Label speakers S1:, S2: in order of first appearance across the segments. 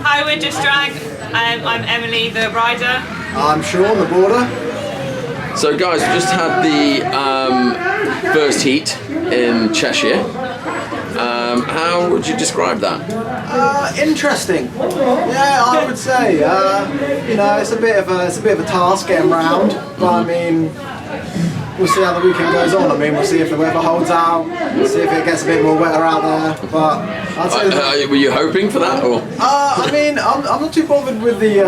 S1: Hi, we're Just Drag. I'm Emily, the rider.
S2: I'm Sean, the boarder.
S3: So guys, we just had the first heat in Cheshire. How would you describe that?
S2: Interesting. Yeah, I would say. You know, it's a bit of a task getting round, but I mean, we'll see how the weekend goes on. I mean, we'll see if the weather holds out. We'll see if it gets a bit more wetter out there. But I'd say
S3: were you hoping for that, or?
S2: I mean, I'm not too bothered with the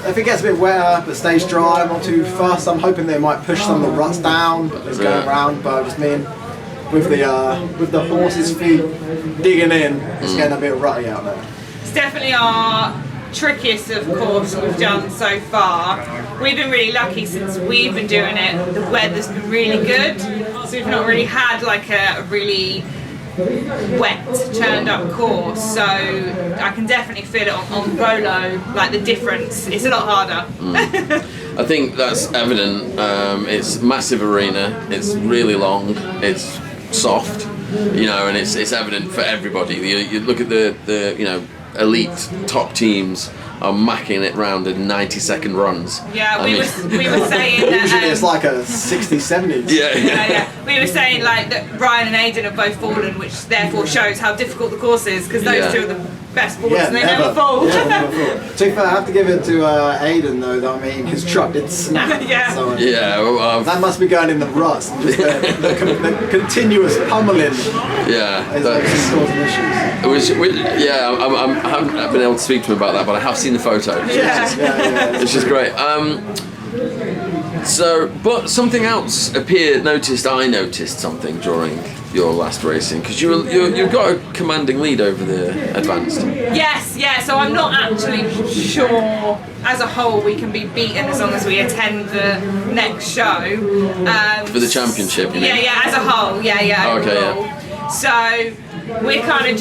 S2: if it gets a bit wetter but stays dry. I'm not too fussed. I'm hoping they might push some of the ruts down that's going around. But I just mean, with the horses' feet digging in, it's getting a bit rutty out there.
S1: It's definitely our trickiest of course we've done so far. We've been really lucky since we've been doing it. The weather's been really good, so we've not really had like a really wet, turned up course. So I can definitely feel it on Rolo, like the difference. It's a lot harder.
S3: I think that's evident. It's a massive arena. It's really long. It's soft, you know, and it's evident for everybody. You look at the elite top teams are macking it round in 90-second runs.
S1: Yeah, we were saying that
S2: usually it's like a 60s, 70s.
S1: Yeah. We were saying like that Ryan and Aidan have both fallen, which therefore shows how difficult the course is, because those two are the best boarders and they never fall.
S2: Yeah, never fall. To be fair, I have to give it to Aidan though. That, I mean, his truck did snap. So,
S3: well,
S2: that must be going in the rust. Just the continuous pummeling.
S3: Yeah,
S2: is causing issues.
S3: I haven't been able to speak to him about that, but I have seen the photo. Which is great. But something else appeared. I noticed something during your last racing, because you've got a commanding lead over the advanced.
S1: Yes, yeah. So I'm not actually sure. As a whole, we can be beaten as long as we attend the next show.
S3: For the championship, you mean?
S1: Yeah. As a whole, overall.
S3: Okay, yeah.
S1: So we're kind of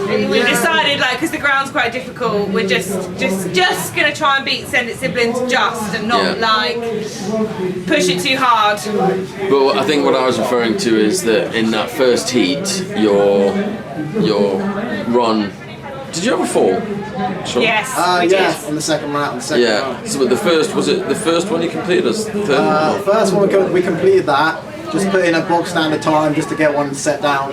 S1: we've decided, like, because the ground's quite difficult, we're just gonna try and beat Send It Siblings and not like push it too hard.
S3: But I think what I was referring to is that in that first heat, your run. Did you ever fall? Sure.
S1: Yes, we did.
S2: On the second round.
S3: So the first, was it the first one you completed? Or third?
S2: First one we completed that. Just put in a box standard time just to get one set down.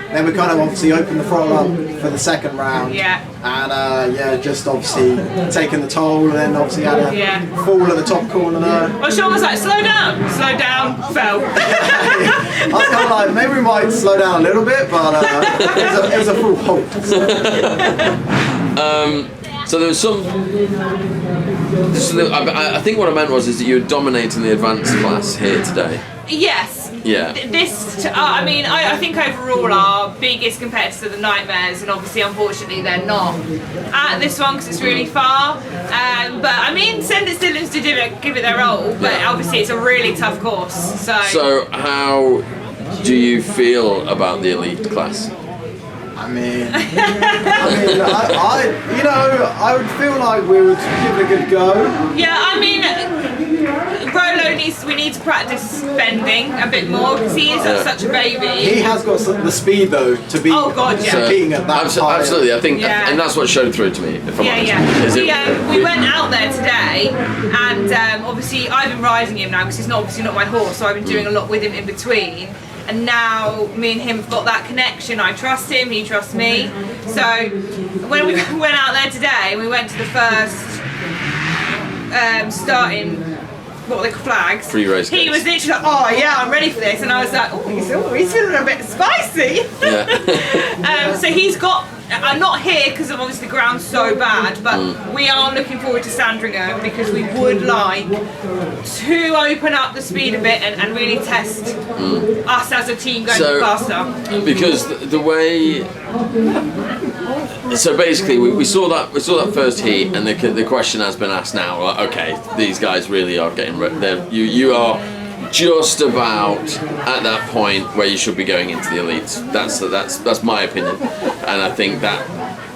S2: And then we kind of obviously opened the throttle up for the second round.
S1: Yeah.
S2: And just obviously taking the toll, and then obviously had a fall at the top corner there.
S1: Well, Sean was like, slow down, fell.
S2: I was kind of like, maybe we might slow down a little bit, but it was a full halt.
S3: So there was some. I think what I meant is that you were dominating the advanced class here today.
S1: Yes.
S3: Yeah.
S1: I think overall our biggest competitors are the Nightmares, and obviously, unfortunately, they're not at this one because it's really far. But I mean, Send It Siblings to give it their all, but obviously it's a really tough course. So
S2: how
S3: do you feel about the elite class?
S2: I would feel like we would give it a good go.
S1: Yeah, I mean, we need to practice bending a bit more because he is such a baby.
S2: He has got the speed though to be competing at that high.
S3: Absolutely, I think, and that's what showed through to me. If I'm honest.
S1: We went out there today, and obviously I've been riding him now because he's obviously not my horse, so I've been doing a lot with him in between. And now me and him have got that connection. I trust him, he trusts me. So when we went out there today, we went to the first starting, what were they called, flags?
S3: Free race.
S1: He was literally like, oh yeah, I'm ready for this. And I was like, he's feeling a bit spicy. So he's got, not here because obviously the ground's so bad, but we are looking forward to Sandringham because we would like to open up the speed a bit and really test us as a team going faster.
S3: Because the way, so basically we saw that first heat, and the question has been asked now. Like, okay, these guys really are getting you are just about at that point where you should be going into the elites. That's my opinion, and I think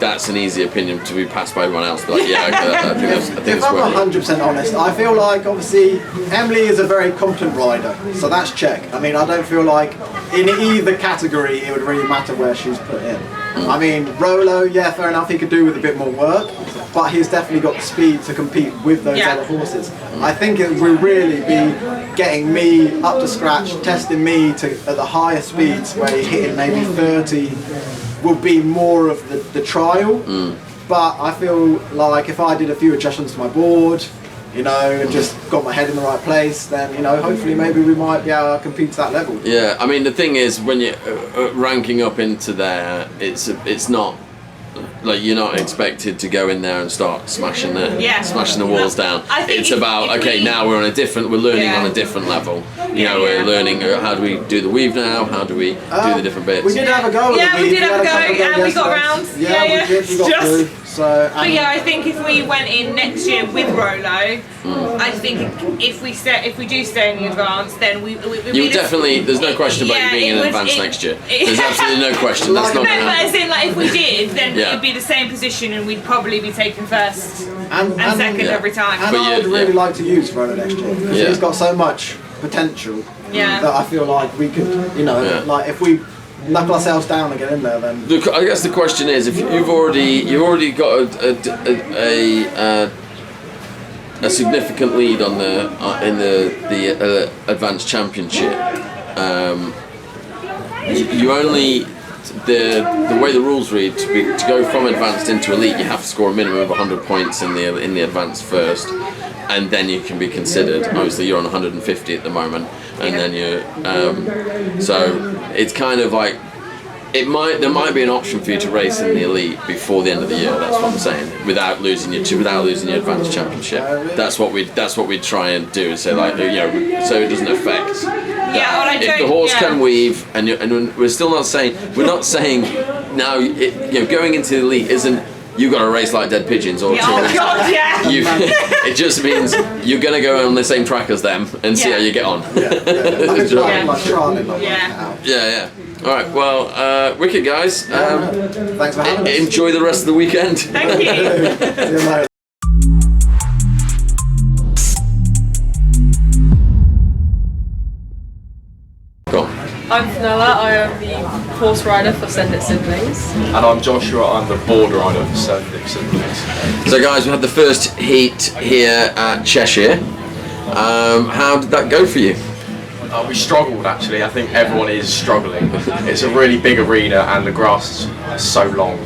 S3: that's an easy opinion to be passed by everyone else. But like, yeah, I think
S2: If
S3: it's
S2: I'm
S3: worth it.
S2: 100% honest, I feel like obviously Emily is a very competent rider, so that's check. I mean, I don't feel like in either category it would really matter where she's put in. I mean, Rolo, yeah, fair enough, he could do with a bit more work, but he's definitely got the speed to compete with those other horses. I think it will really be getting me up to scratch, testing me to at the higher speeds where you're hitting maybe 30 will be more of the trial. But I feel like if I did a few adjustments to my board, you know, and just got my head in the right place, then, you know, hopefully maybe we might be able to compete to that level.
S3: Yeah, I mean, the thing is, when you're ranking up into there, it's not like you're not expected to go in there and start smashing the walls down. It's about now we're learning on a different level. You know, we're learning how do we do the weave now, how do we do the different bits.
S2: We did have a go.
S1: Yeah, we did have a go, and we got round.
S2: Yeah, we did. We got through. So,
S1: but yeah, I think if we went in next year with Rolo, I think if we do stay in the advance, then we
S3: definitely. There's no question about you being in advance next year. There's absolutely no question. That's not.
S1: No, but as in, like, if we did, then it would be the same position, and we'd probably be taken first and second every time.
S2: And I would really like to use Rolo next year because he's got so much potential that I feel like we could, you know, like if we knuckle ourselves down and get in there, then.
S3: Look, I guess the question is, if you've already got a significant lead on in the advanced championship, you only the way the rules read to go from advanced into elite, you have to score a minimum of 100 points in the advanced first, and then you can be considered. Obviously, you're on 150 at the moment, and then you're so it's kind of like there might be an option for you to race in the elite before the end of the year. That's what I'm saying, without losing your advanced championship. That's what we try and do, and say, like, you know, so it doesn't affect. If the horse can weave, and we're still not saying now, going into the elite isn't you've got to race like dead pigeons or it just means you're going to go on the same track as them and see how you get on. Yeah. All right, well, wicked guys.
S2: Thanks for having us.
S3: Enjoy the rest of the weekend.
S1: Thank you.
S2: See you later.
S4: I'm Fenella, I am the horse rider for Send It Siblings.
S5: And I'm Joshua, I'm the board rider for Send It Siblings.
S3: So guys, we had the first heat here at Cheshire. How did that go for you?
S5: We struggled actually, I think everyone is struggling. It's a really big arena and the grass is so long.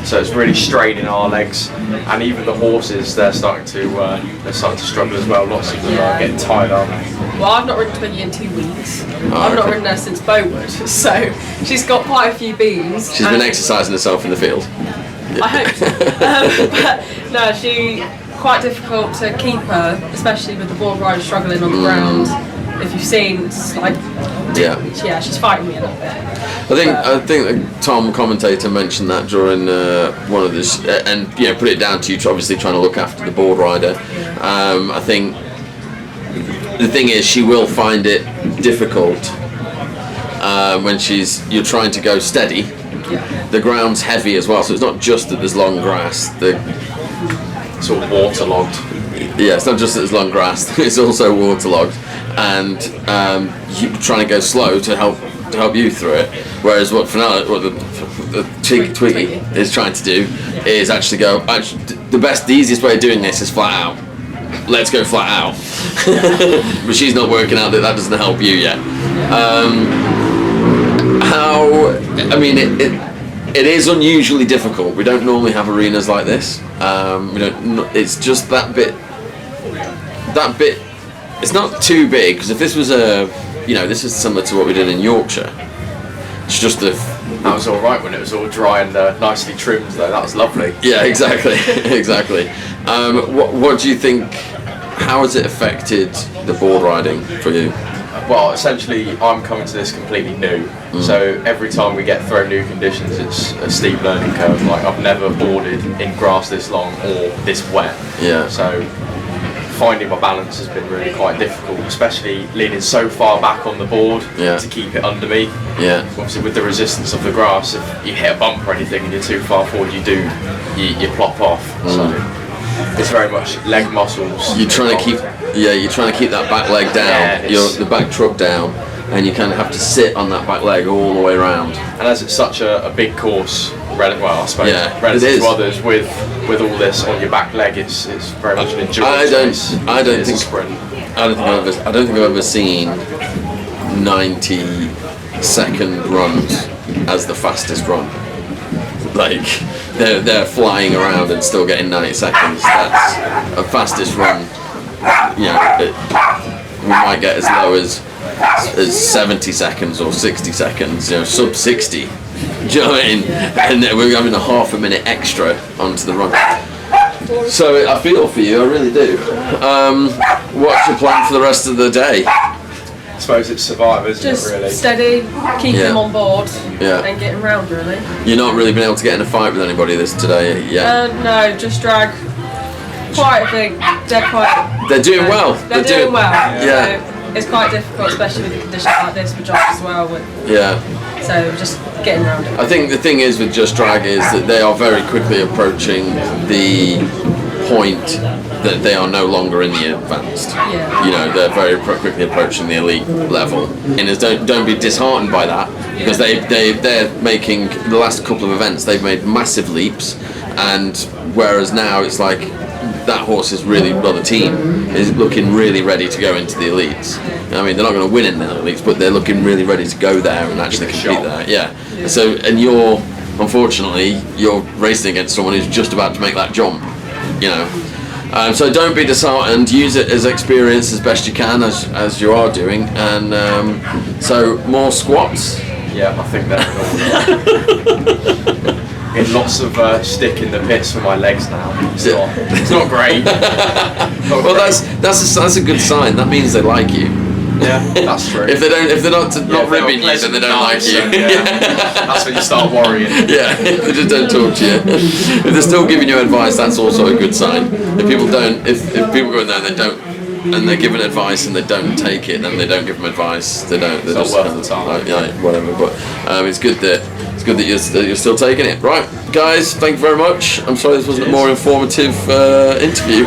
S5: So it's really straining our legs, and even the horses, they're starting to struggle as well. Lots of them are getting tired up.
S4: Well, I've not ridden Twiggy in 2 weeks. I've not ridden her since Bowood, so she's got quite a few beams.
S3: She's been exercising herself in the field.
S4: I hope so. But no, she's quite difficult to keep her, especially with the board rider struggling on the ground. If you've seen, it's like, she's fighting me a little bit.
S3: I think Tom, commentator, mentioned that during one of this, and put it down to you obviously trying to look after the board rider. I think the thing is, she will find it difficult when you're trying to go steady. The ground's heavy as well, so it's not just that there's long grass.
S5: It's all waterlogged.
S3: Yeah, it's not just that there's long grass; it's also waterlogged, and you're trying to go slow to help you through it. Whereas what the Twiggy is trying to do is actually go. The easiest way of doing this is flat out. Let's go flat out. But she's not working out that doesn't help you yet. It is unusually difficult. We don't normally have arenas like this. It's just that bit. It's not too big, because if this was this is similar to what we did in Yorkshire. It's just
S5: that was all right when it was all dry and nicely trimmed, though. That was lovely.
S3: Yeah, exactly, exactly. What do you think? How has it affected the board riding for you?
S5: Well, essentially, I'm coming to this completely new. So every time we get thrown new conditions, it's a steep learning curve. Like, I've never boarded in grass this long or this wet.
S3: Yeah.
S5: So finding my balance has been really quite difficult, especially leaning so far back on the board to keep it under me.
S3: Yeah.
S5: Obviously, with the resistance of the grass, if you hit a bump or anything and you're too far forward, you plop off. So it's very much leg muscles.
S3: You're trying to keep that back leg down, the back trug down, and you kind of have to sit on that back leg all the way around.
S5: And as it's such a big course, I suppose relative to others, with all this on your back leg, it's very much an endurance race.
S3: I don't think I've ever seen 90-second runs as the fastest run. Like they're flying around and still getting 90 seconds. That's a fastest run. We might get as low as 70 seconds or 60 seconds. Sub 60. Do you know what I mean? And we're having a half a minute extra onto the run. So I feel for you, I really do. What's your plan for the rest of the day?
S5: I suppose it's survive, isn't it, really?
S4: Just steady, keep them on board, and getting round, really.
S3: You're not really been able to get in a fight with anybody today yet?
S4: No, just drag. Quite a big,
S3: They're doing well.
S4: They're doing well.
S3: Yeah.
S4: So it's quite difficult, especially with the conditions like this for Josh as well. So just getting around it.
S3: I think the thing is with Just Drag is that they are very quickly approaching the point that they are no longer in the advanced. They're very quickly approaching the elite level. And don't be disheartened by that, because they're making the last couple of events. They've made massive leaps, and whereas now it's like that horse is really, the team is looking really ready to go into the elites. I mean, they're not going to win in the elites, but they're looking really ready to go there and actually compete there. Yeah. So, and unfortunately, you're racing against someone who's just about to make that jump. So don't be disheartened. Use it as experience as best you can, as you are doing. And so more squats.
S5: Yeah, I think that. In lots of stick in the pits for my legs now. It's not great.
S3: Well, that's a good sign. That means they like you.
S5: Yeah, that's true.
S3: If they're not ribbing you, then they don't like you.
S5: That's when you start worrying.
S3: Yeah, they just don't talk to you. If they're still giving you advice, that's also a good sign. If people go in there and they don't, and they're given advice and they don't take it, then they don't give them advice. They're just
S5: worth the time.
S3: Whatever. But it's good that you're still taking it. Right, guys, thank you very much. I'm sorry this wasn't a more informative interview.